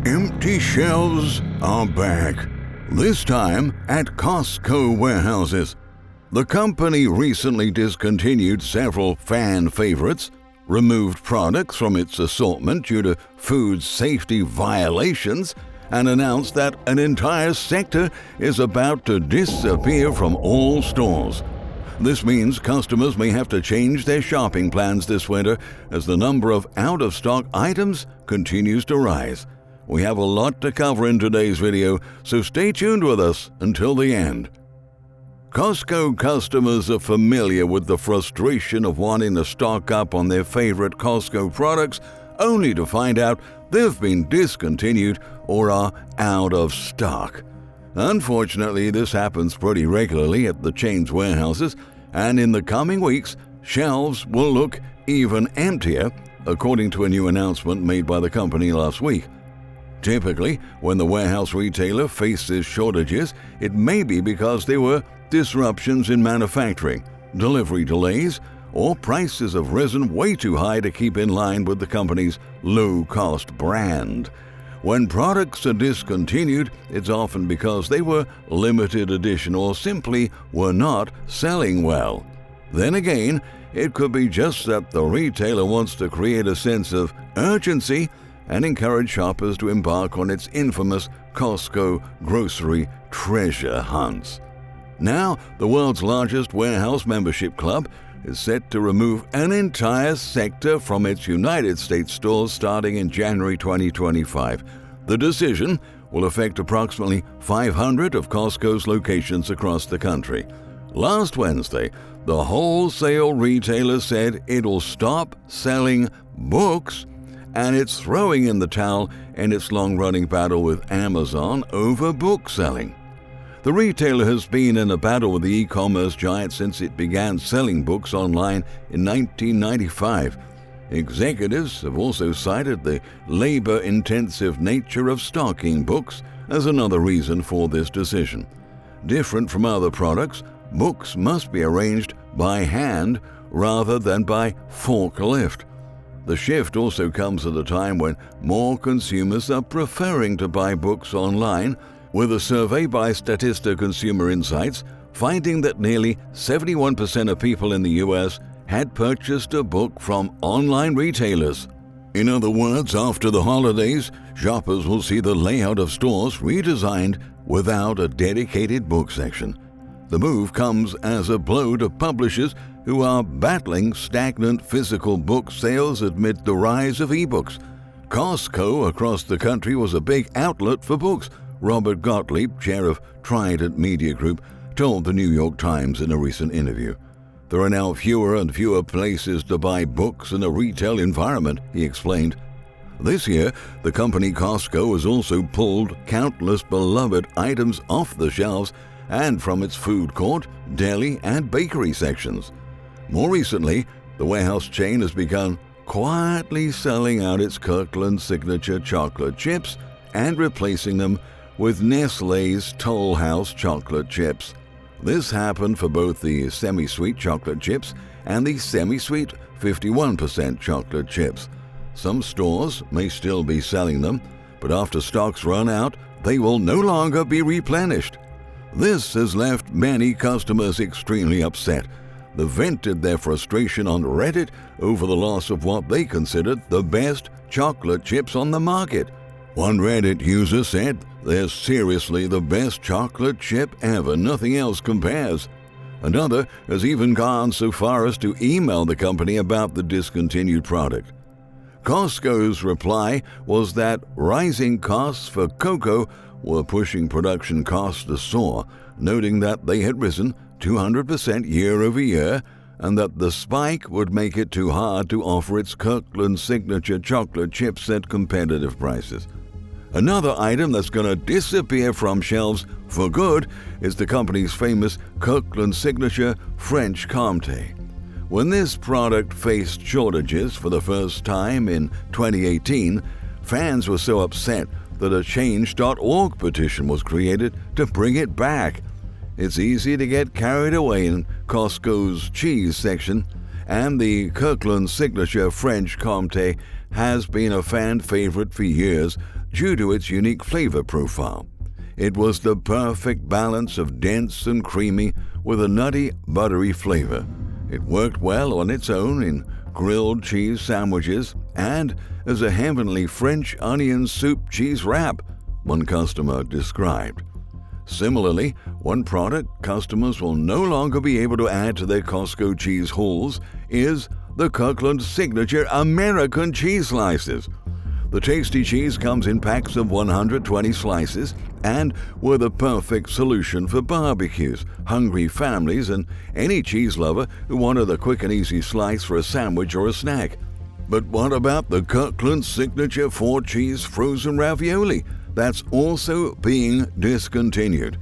Empty shelves are back, this time at Costco warehouses. The company recently discontinued several fan favorites, removed products from its assortment due to food safety violations, and announced that an entire sector is about to disappear from all stores. This means customers may have to change their shopping plans this winter as the number of out-of-stock items continues to rise. We have a lot to cover in today's video, so stay tuned with us until the end. Costco customers are familiar with the frustration of wanting to stock up on their favorite Costco products only to find out they've been discontinued or are out of stock. Unfortunately, this happens pretty regularly at the chain's warehouses, and in the coming weeks, shelves will look even emptier, according to a new announcement made by the company last week. Typically, when the warehouse retailer faces shortages, it may be because there were disruptions in manufacturing, delivery delays, or prices have risen way too high to keep in line with the company's low-cost brand. When products are discontinued, it's often because they were limited edition or simply were not selling well. Then again, it could be just that the retailer wants to create a sense of urgency and encourage shoppers to embark on its infamous Costco grocery treasure hunts. Now, the world's largest warehouse membership club is set to remove an entire sector from its United States stores starting in January 2025. The decision will affect approximately 500 of Costco's locations across the country. Last Wednesday, the wholesale retailer said it'll stop selling books, and it's throwing in the towel in its long-running battle with Amazon over book selling. The retailer has been in a battle with the e-commerce giant since it began selling books online in 1995. Executives have also cited the labor-intensive nature of stocking books as another reason for this decision. Different from other products, books must be arranged by hand rather than by forklift. The shift also comes at a time when more consumers are preferring to buy books online, with a survey by Statista Consumer Insights finding that nearly 71% of people in the U.S. had purchased a book from online retailers. In other words, after the holidays, shoppers will see the layout of stores redesigned without a dedicated book section. The move comes as a blow to publishers who are battling stagnant physical book sales amid the rise of ebooks. Costco across the country was a big outlet for books, Robert Gottlieb, chair of Trident Media Group, told the New York Times in a recent interview. There are now fewer and fewer places to buy books in a retail environment, he explained. This year, the company Costco has also pulled countless beloved items off the shelves and from its food court, deli, and bakery sections. More recently, the warehouse chain has begun quietly selling out its Kirkland signature chocolate chips and replacing them with Nestlé's Toll House chocolate chips. This happened for both the semi-sweet chocolate chips and the semi-sweet 51% chocolate chips. Some stores may still be selling them, but after stocks run out, they will no longer be replenished. This has left many customers extremely upset. They vented their frustration on Reddit over the loss of what they considered the best chocolate chips on the market. One Reddit user said, "They're seriously the best chocolate chip ever, nothing else compares." Another has even gone so far as to email the company about the discontinued product. Costco's reply was that rising costs for cocoa were pushing production costs to soar, noting that they had risen 200% year over year and that the spike would make it too hard to offer its Kirkland signature chocolate chips at competitive prices. Another item that's going to disappear from shelves for good is the company's famous Kirkland signature French Comté. When this product faced shortages for the first time in 2018, fans were so upset that a Change.org petition was created to bring it back. It's easy to get carried away in Costco's cheese section, and the Kirkland signature French Comté has been a fan favorite for years due to its unique flavor profile. It was the perfect balance of dense and creamy with a nutty, buttery flavor. It worked well on its own in grilled cheese sandwiches and as a heavenly French onion soup cheese wrap, one customer described. Similarly, one product customers will no longer be able to add to their Costco cheese hauls is the Kirkland Signature American Cheese Slices. The tasty cheese comes in packs of 120 slices and were the perfect solution for barbecues, hungry families, and any cheese lover who wanted a quick and easy slice for a sandwich or a snack. But what about the Kirkland Signature 4-cheese frozen ravioli? That's also being discontinued.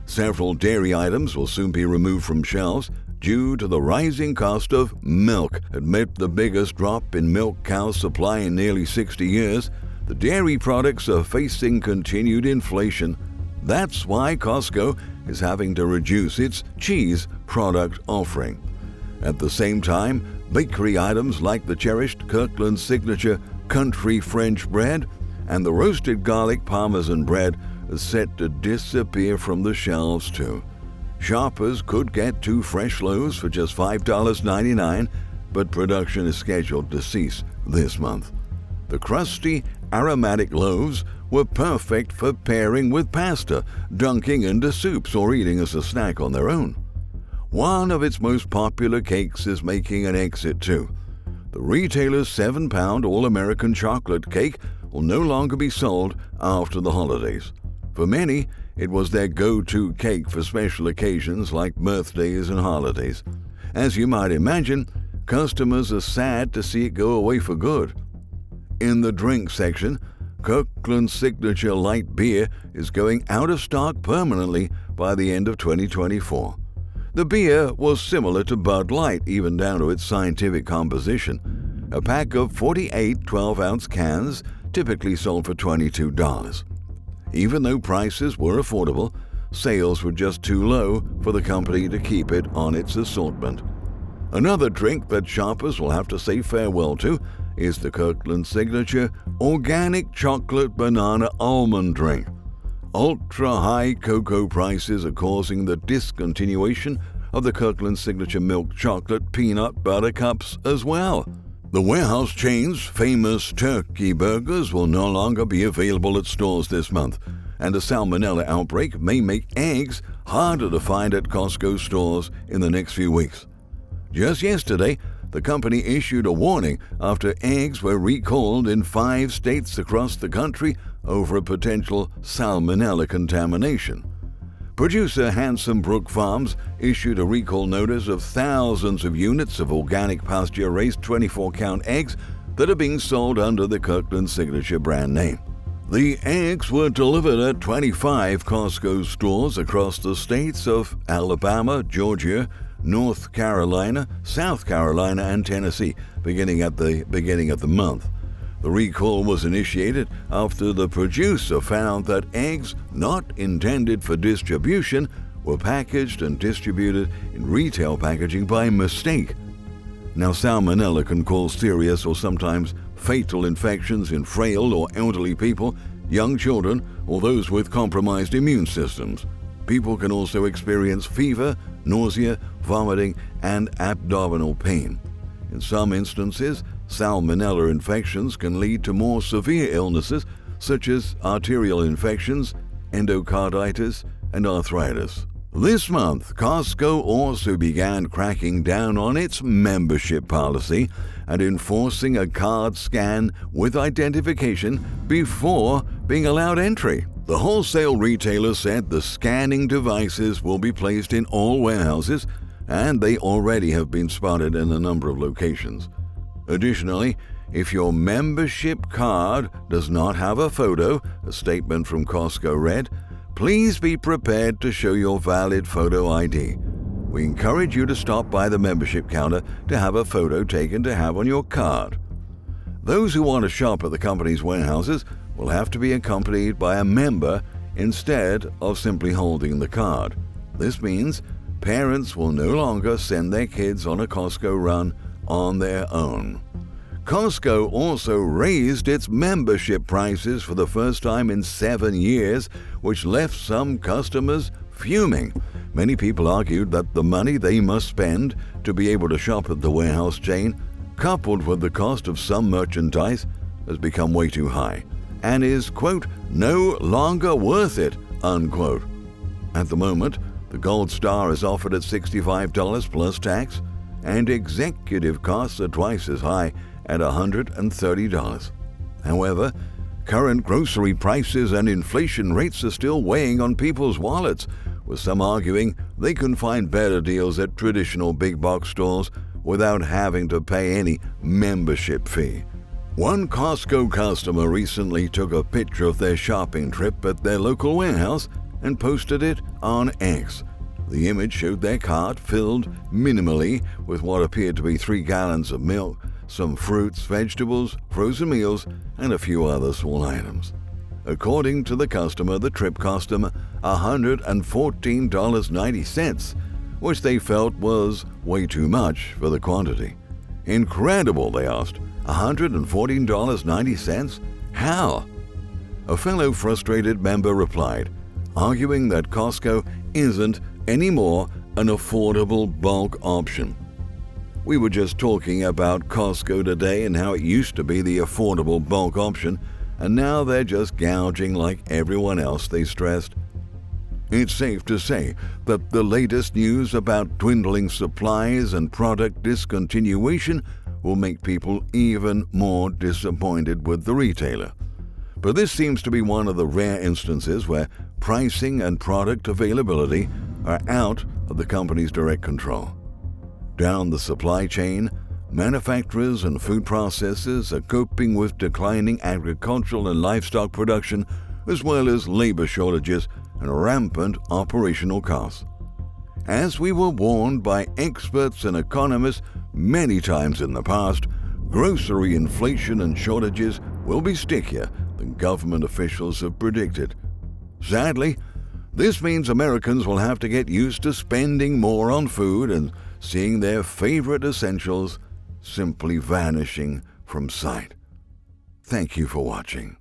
Several dairy items will soon be removed from shelves due to the rising cost of milk. Amid the biggest drop in milk cow supply in nearly 60 years, the dairy products are facing continued inflation. That's why Costco is having to reduce its cheese product offering. At the same time, bakery items like the cherished Kirkland Signature Country French bread and the roasted garlic parmesan bread are set to disappear from the shelves too. Shoppers could get 2 fresh loaves for just $5.99, but production is scheduled to cease this month. The crusty, aromatic loaves were perfect for pairing with pasta, dunking into soups, or eating as a snack on their own. One of its most popular cakes is making an exit too. The retailer's 7-pound All-American chocolate cake will no longer be sold after the holidays. For many, it was their go-to cake for special occasions like birthdays and holidays. As you might imagine, customers are sad to see it go away for good. In the drink section, Kirkland Signature Light Beer is going out of stock permanently by the end of 2024. The beer was similar to Bud Light, even down to its scientific composition. A pack of 48 12-ounce cans typically sold for $22. Even though prices were affordable, sales were just too low for the company to keep it on its assortment. Another drink that shoppers will have to say farewell to is the Kirkland Signature Organic Chocolate Banana Almond Drink. Ultra-high cocoa prices are causing the discontinuation of the Kirkland Signature Milk Chocolate Peanut Butter Cups as well. The warehouse chain's famous turkey burgers will no longer be available at stores this month, and a salmonella outbreak may make eggs harder to find at Costco stores in the next few weeks. Just yesterday, the company issued a warning after eggs were recalled in 5 states across the country over a potential salmonella contamination. Producer Hanson Brook Farms issued a recall notice of thousands of units of organic pasture-raised 24-count eggs that are being sold under the Kirkland Signature brand name. The eggs were delivered at 25 Costco stores across the states of Alabama, Georgia, North Carolina, South Carolina, and Tennessee, beginning at the beginning of the month. The recall was initiated after the producer found that eggs not intended for distribution were packaged and distributed in retail packaging by mistake. Now, salmonella can cause serious or sometimes fatal infections in frail or elderly people, young children, or those with compromised immune systems. People can also experience fever, nausea, vomiting, and abdominal pain. In some instances, salmonella infections can lead to more severe illnesses such as arterial infections, endocarditis, and arthritis. This month, Costco also began cracking down on its membership policy and enforcing a card scan with identification before being allowed entry. The wholesale retailer said the scanning devices will be placed in all warehouses, and they already have been spotted in a number of locations. Additionally, if your membership card does not have a photo, a statement from Costco read, please be prepared to show your valid photo ID. We encourage you to stop by the membership counter to have a photo taken to have on your card. Those who want to shop at the company's warehouses will have to be accompanied by a member instead of simply holding the card. This means parents will no longer send their kids on a Costco run on their own. Costco also raised its membership prices for the first time in 7 years, which left some customers fuming. Many people argued that the money they must spend to be able to shop at the warehouse chain, coupled with the cost of some merchandise, has become way too high and is, quote, no longer worth it, unquote. At the moment, the Gold Star is offered at $65 plus tax, and executive costs are twice as high at $130. However, current grocery prices and inflation rates are still weighing on people's wallets, with some arguing they can find better deals at traditional big box stores without having to pay any membership fee. One Costco customer recently took a picture of their shopping trip at their local warehouse and posted it on X. The image showed their cart filled minimally with what appeared to be 3 gallons of milk, some fruits, vegetables, frozen meals, and a few other small items. According to the customer, the trip cost them $114.90, which they felt was way too much for the quantity. Incredible, they asked. $114.90? How? A fellow frustrated member replied, arguing that Costco isn't anymore an affordable bulk option. We were just talking about Costco today and how it used to be the affordable bulk option, and now they're just gouging like everyone else, they stressed. It's safe to say that the latest news about dwindling supplies and product discontinuation will make people even more disappointed with the retailer. But this seems to be one of the rare instances where pricing and product availability are out of the company's direct control. Down the supply chain, manufacturers and food processors are coping with declining agricultural and livestock production, as well as labor shortages and rampant operational costs. As we were warned by experts and economists many times in the past, grocery inflation and shortages will be stickier than government officials have predicted. Sadly, this means Americans will have to get used to spending more on food and seeing their favorite essentials simply vanishing from sight. Thank you for watching.